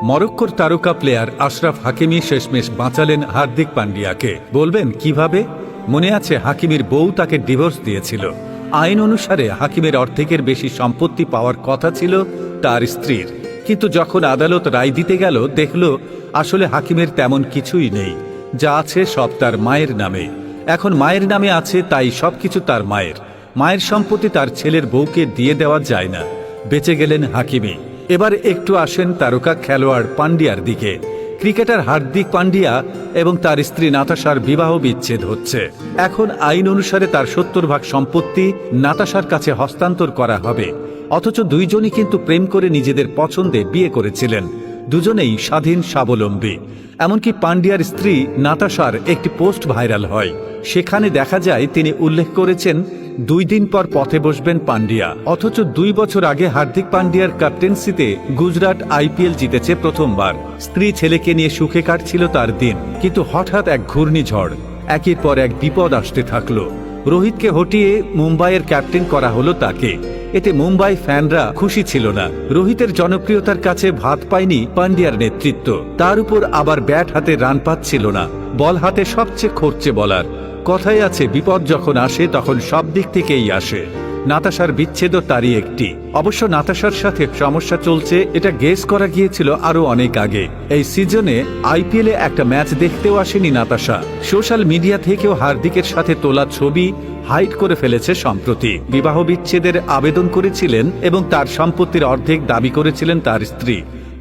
মরক্কোর তারকা প্লেয়ার আশরাফ হাকিমি শেষমেশ বাঁচালেন হার্দিক পান্ডিয়াকে। বলবেন কিভাবে? মনে আছে হাকিমির বউ তাকে ডিভোর্স দিয়েছিল। আইন অনুসারে হাকিমের অর্ধেকের বেশি সম্পত্তি পাওয়ার কথা ছিল তার স্ত্রীর, কিন্তু যখন আদালত রায় দিতে গেল দেখল আসলে হাকিমের তেমন কিছুই নেই, যা আছে সব তার মায়ের নামে। এখন মায়ের নামে আছে তাই সবকিছু তার মায়ের। মায়ের সম্পত্তি তার ছেলের বউকে দিয়ে দেওয়া যায় না। বেঁচে গেলেন হাকিমি। এবার একটু আসেন তারকা খেলোয়াড় পান্ডিয়ার দিকে। ক্রিকেটার হার্দিক পান্ডিয়া এবং তার স্ত্রী নাতাশার বিবাহ বিচ্ছেদ হচ্ছে। এখন আইন অনুসারে তার 70% সম্পত্তি নাতাশার কাছে হস্তান্তর করা হবে। অথচ দুইজনই কিন্তু প্রেম করে নিজেদের পছন্দে বিয়ে করেছিলেন। দুজনেই স্বাধীন স্বাবলম্বী। এমনকি পান্ডিয়ার স্ত্রী নাতাশার একটি পোস্ট ভাইরাল হয়। সেখানে দেখা যায় তিনি উল্লেখ করেছেন 2 দিন পর পথে বসবেন পান্ডিয়া। অথচ 2 বছর আগে হার্দিক পান্ডিয়ার ক্যাপ্টেন্সিতে গুজরাট IPL জিতেছে প্রথমবার। স্ত্রী ছেলেকে নিয়ে সুখে কাটছিল তার দিন, কিন্তু হঠাৎ এক ঘূর্ণিঝড়, একের পর এক বিপদ আসতে থাকলো। রোহিতকে হটিয়ে মুম্বাইয়ের ক্যাপ্টেন করা হলো তাকে। এতে মুম্বাই ফ্যানরা খুশি ছিল না। রোহিতের জনপ্রিয়তার কাছে ভাত পায়নি পান্ডিয়ার নেতৃত্ব। তার উপর আবার ব্যাট হাতে রান পাচ্ছিল না। বল হাতে সবচেয়ে খরচে বলার। কথাই আছে, বিপদ যখন আসে তখন সব দিক থেকেই আসে। নাতাশার বিচ্ছেদও তারই একটি। অবশ্য নাতাশার সাথে সমস্যা চলছে এটা গেস করা গিয়েছিল আরো অনেক আগে। এই সিজনে IPL-এ একটা ম্যাচ দেখতেও আসেনি নাতাশা। সোশ্যাল মিডিয়া থেকেও হার্দিকের সাথে তোলা ছবি হাইড করে ফেলেছে সম্প্রতি। বিবাহ বিচ্ছেদের আবেদন করেছিলেন এবং তার সম্পত্তির অর্ধেক দাবি করেছিলেন তার স্ত্রী।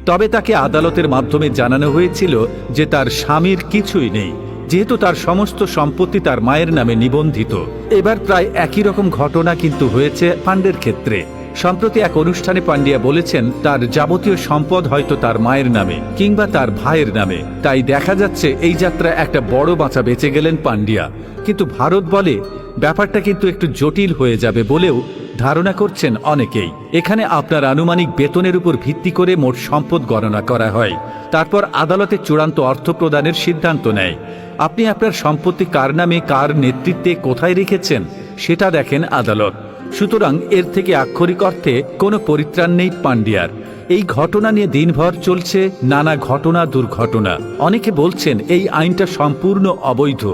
তবে তাকে আদালতের মাধ্যমে জানানো হয়েছিল যে তার স্বামীর কিছুই নেই, যেহেতু তার সমস্ত সম্পত্তি তার মায়ের নামে নিবন্ধিত। এবার প্রায় একই রকম ঘটনা কিন্তু হয়েছে পান্ডের ক্ষেত্রে। সম্প্রতি এক অনুষ্ঠানে পান্ডিয়া বলেছেন তার যাবতীয় সম্পদ হয়তো তার মায়ের নামে কিংবা তার ভাইয়ের নামে। তাই দেখা যাচ্ছে এই যাত্রা একটা বড় বাঁচা বেঁচে গেলেন পান্ডিয়া। কিন্তু ভারত বলে ব্যাপারটা কিন্তু একটু জটিল হয়ে যাবে বলেও ধারণা করছেন অনেকেই। এখানে আপনার আনুমানিক বেতনের উপর ভিত্তি করে মোট সম্পদ গণনা করা হয়। তারপর আদালতে চূড়ান্ত অর্থ প্রদানের সিদ্ধান্ত নেয়। আপনি আপনার সম্পত্তি কার নামে, কার নেতৃত্বে, কোথায় রেখেছেন সেটা দেখেন আদালত। সুতরাং এর থেকে আক্ষরিক অর্থে কোনো পরিত্রাণ নেই পান্ডিয়ার। এই ঘটনা নিয়ে দিনভর চলছে নানা ঘটনা দুর্ঘটনা। অনেকে বলছেন এই আইনটা সম্পূর্ণ অবৈধ।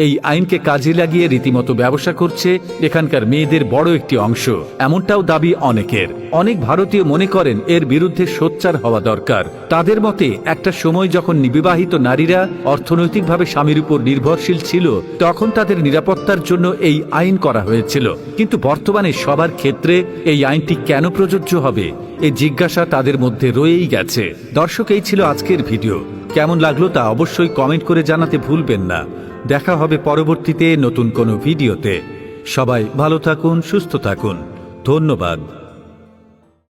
এই আইনকে কাজে লাগিয়ে রীতিমতো ব্যবসা করছে এখানকার মেয়েদের বড় একটি অংশ, এমনটাও দাবি অনেকের। অনেক ভারতীয় মনে করেন এর বিরুদ্ধে সোচ্চার হওয়া দরকার। তাদের মতে একটা সময় যখন বিবাহিত নারীরা অর্থনৈতিকভাবে স্বামীর উপর নির্ভরশীল ছিল তখন তাদের নিরাপত্তার জন্য এই আইন করা হয়েছিল। কিন্তু বর্তমানে সবার ক্ষেত্রে এই আইনটি কেন প্রযোজ্য হবে এই জিজ্ঞাসা তাদের মধ্যে রয়েই গেছে। দর্শক, এই ছিল আজকের ভিডিও। কেমন লাগলো তা অবশ্যই কমেন্ট করে জানাতে ভুলবেন না। দেখা হবে পরবর্তীতে নতুন কোনো ভিডিওতে। সবাই ভালো থাকুন, সুস্থ থাকুন। ধন্যবাদ।